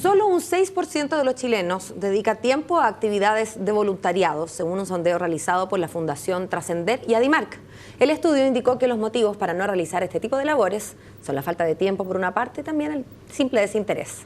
Solo un 6% de los chilenos dedica tiempo a actividades de voluntariado, según un sondeo realizado por la Fundación Trascender y Adimark. El estudio indicó que los motivos para no realizar este tipo de labores son la falta de tiempo por una parte y también el simple desinterés.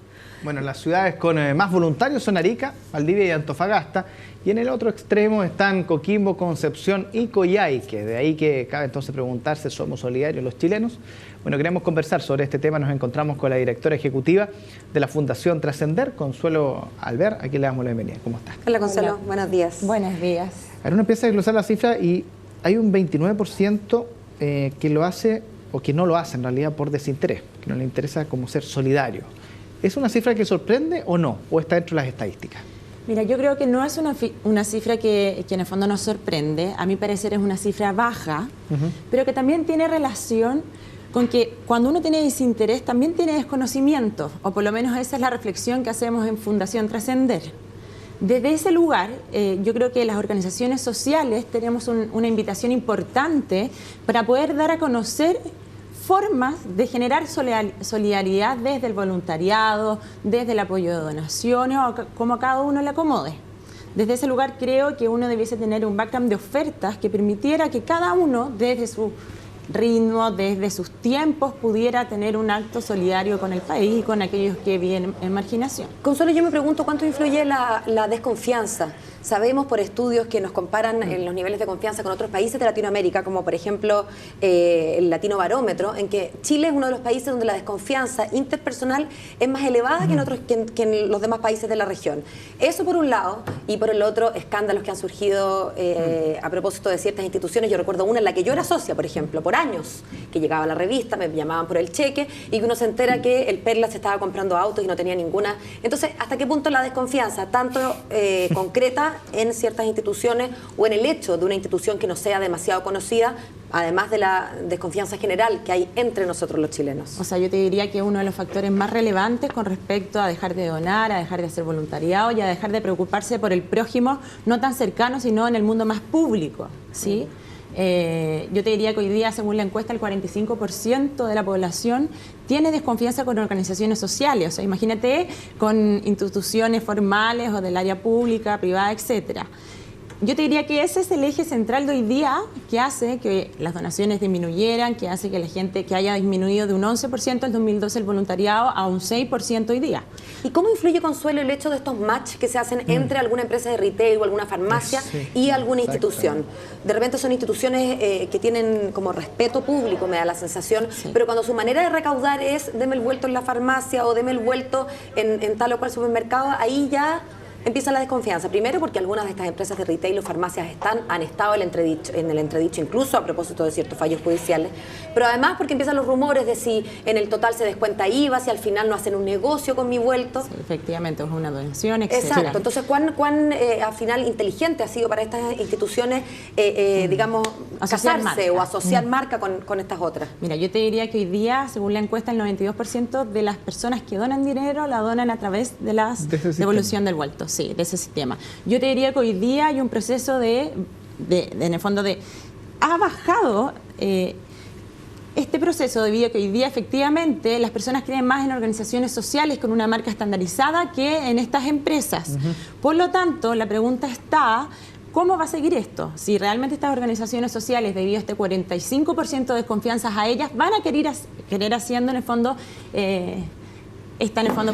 Bueno, las ciudades con más voluntarios son Arica, Valdivia y Antofagasta, y en el otro extremo están Coquimbo, Concepción y Coyhaique. De ahí que cabe entonces preguntarse, ¿somos solidarios los chilenos? Bueno, queremos conversar sobre este tema. Nos encontramos con la directora ejecutiva de la Fundación Trascender, Consuelo Alver. Aquí le damos la bienvenida. ¿Cómo está? Hola, Consuelo. Hola. Buenos días. Buenos días. Ahora uno empieza a desglosar la cifra y hay un 29% que lo hace o que no lo hace en realidad por desinterés, que no le interesa como ser solidario. ¿Es una cifra que sorprende o no? ¿O está dentro de las estadísticas? Mira, yo creo que no es una cifra que en el fondo nos sorprende. A mi parecer es una cifra baja, pero que también tiene relación con que cuando uno tiene desinterés también tiene desconocimiento, o por lo menos esa es la reflexión que hacemos en Fundación Trascender. Desde ese lugar, yo creo que las organizaciones sociales tenemos una invitación importante para poder dar a conocer formas de generar solidaridad desde el voluntariado, desde el apoyo de donaciones o como a cada uno le acomode. Desde ese lugar creo que uno debiese tener un background de ofertas que permitiera que cada uno desde su ritmo, desde sus tiempos, pudiera tener un acto solidario con el país y con aquellos que viven en marginación. Consuelo, yo me pregunto cuánto influye la desconfianza. Sabemos por estudios que nos comparan en los niveles de confianza con otros países de Latinoamérica, como por ejemplo el Latino Barómetro, en que Chile es uno de los países donde la desconfianza interpersonal es más elevada que en los demás países de la región. Eso por un lado, y por el otro, escándalos que han surgido a propósito de ciertas instituciones. Yo recuerdo una en la que yo era socia, por ejemplo, por años, que llegaba a la revista, me llamaban por el cheque, y que uno se entera que el Perla se estaba comprando autos y no tenía ninguna. Entonces, ¿hasta qué punto la desconfianza, tanto concreta en ciertas instituciones o en el hecho de una institución que no sea demasiado conocida, además de la desconfianza general que hay entre nosotros los chilenos? O sea, yo te diría que uno de los factores más relevantes con respecto a dejar de donar, a dejar de hacer voluntariado y a dejar de preocuparse por el prójimo, no tan cercano, sino en el mundo más público, ¿sí? Yo te diría que hoy día, según la encuesta, el 45% de la población tiene desconfianza con organizaciones sociales. O sea, imagínate con instituciones formales o del área pública, privada, etcétera. Yo te diría que ese es el eje central de hoy día que hace que las donaciones disminuyeran, que hace que la gente que haya disminuido de un 11% en 2012 el voluntariado a un 6% hoy día. ¿Y cómo influye, Consuelo, el hecho de estos match que se hacen entre alguna empresa de retail o alguna farmacia y alguna institución? De repente son instituciones que tienen como respeto público, me da la sensación, pero cuando su manera de recaudar es deme el vuelto en la farmacia o deme el vuelto en tal o cual supermercado, ahí ya empieza la desconfianza. Primero porque algunas de estas empresas de retail o farmacias han estado en el entredicho incluso a propósito de ciertos fallos judiciales, pero además porque empiezan los rumores de si en el total se descuenta IVA, si al final no hacen un negocio con mi vuelto. Sí, efectivamente, es una donación, etc. Exacto. Entonces, ¿cuán al final inteligente ha sido para estas instituciones, digamos, casarse o asociar marca con estas otras? Mira, yo te diría que hoy día, según la encuesta, el 92% de las personas que donan dinero la donan a través de la devolución del vuelto. Sí, de ese sistema. Yo te diría que hoy día hay un proceso en el fondo ha bajado este proceso debido a que hoy día efectivamente las personas creen más en organizaciones sociales con una marca estandarizada que en estas empresas. Por lo tanto, la pregunta está: ¿cómo va a seguir esto? Si realmente estas organizaciones sociales, debido a este 45% de desconfianza a ellas, van a querer haciendo en el fondo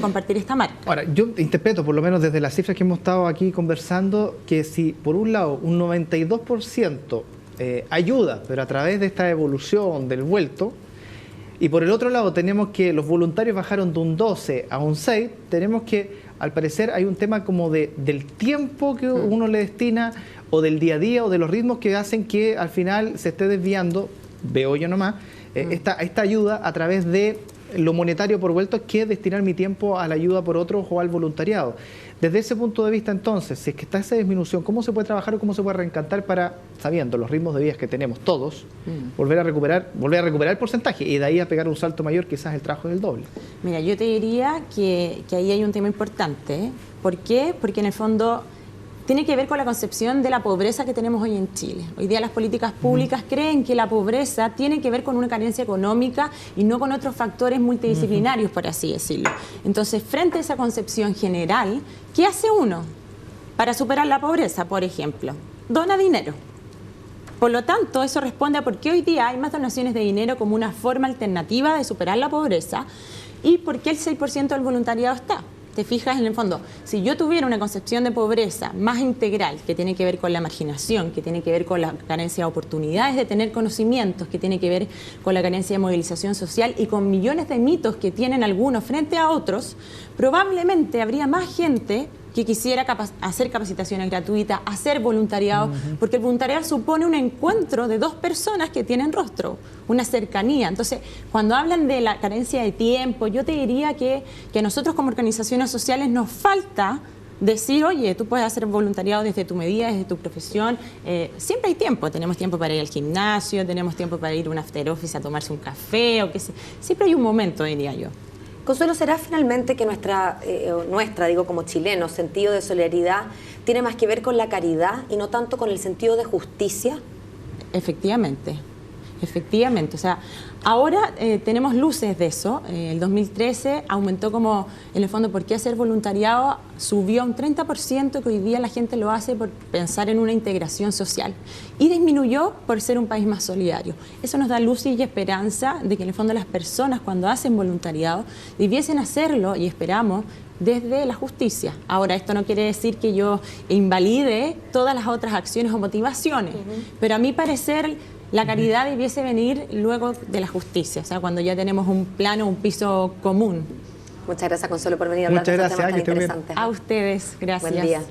compartir esta marca. Ahora, yo interpreto, por lo menos desde las cifras que hemos estado aquí conversando, que si por un lado un 92% ayuda, pero a través de esta evolución del vuelto, y por el otro lado tenemos que los voluntarios bajaron de un 12 a un 6, tenemos que, al parecer, hay un tema como del tiempo que uno le destina, o del día a día, o de los ritmos que hacen que al final se esté desviando, veo yo nomás, esta ayuda a través de lo monetario por vuelto, que destinar mi tiempo a la ayuda por otros o al voluntariado. Desde ese punto de vista, entonces, si es que está esa disminución, ¿cómo se puede trabajar o cómo se puede reencantar para, sabiendo los ritmos de vida que tenemos todos, volver a recuperar el porcentaje y de ahí a pegar un salto mayor, quizás el trabajo del doble? Mira, yo te diría que ahí hay un tema importante. ¿Por qué? Porque en el fondo tiene que ver con la concepción de la pobreza que tenemos hoy en Chile. Hoy día las políticas públicas creen que la pobreza tiene que ver con una carencia económica y no con otros factores multidisciplinarios, por así decirlo. Entonces, frente a esa concepción general, ¿qué hace uno para superar la pobreza, por ejemplo? Dona dinero. Por lo tanto, eso responde a por qué hoy día hay más donaciones de dinero como una forma alternativa de superar la pobreza y por qué el 6% del voluntariado está. Te fijas, en el fondo, si yo tuviera una concepción de pobreza más integral, que tiene que ver con la marginación, que tiene que ver con la carencia de oportunidades de tener conocimientos, que tiene que ver con la carencia de movilización social y con millones de mitos que tienen algunos frente a otros, probablemente habría más gente que quisiera hacer capacitaciones gratuitas, hacer voluntariado, porque el voluntariado supone un encuentro de dos personas que tienen rostro, una cercanía. Entonces, cuando hablan de la carencia de tiempo, yo te diría que a nosotros como organizaciones sociales nos falta decir, oye, tú puedes hacer voluntariado desde tu medida, desde tu profesión. Siempre hay tiempo. Tenemos tiempo para ir al gimnasio, tenemos tiempo para ir a un after office a tomarse un café, o qué sé. Siempre hay un momento, diría yo. Consuelo, ¿será finalmente que nuestra, digo como chilenos, sentido de solidaridad tiene más que ver con la caridad y no tanto con el sentido de justicia? Efectivamente. O sea, ahora tenemos luces de eso. El 2013 aumentó como, en el fondo, ¿por qué hacer voluntariado? Subió a un 30%, que hoy día la gente lo hace por pensar en una integración social. Y disminuyó por ser un país más solidario. Eso nos da luz y esperanza de que en el fondo las personas cuando hacen voluntariado debiesen hacerlo, y esperamos, desde la justicia. Ahora, esto no quiere decir que yo invalide todas las otras acciones o motivaciones, pero a mi parecer la caridad debiese venir luego de la justicia, o sea, cuando ya tenemos un plano, un piso común. Muchas gracias, Consuelo, por venir a hablar de este tema tan interesante. A ustedes, gracias. Buen día.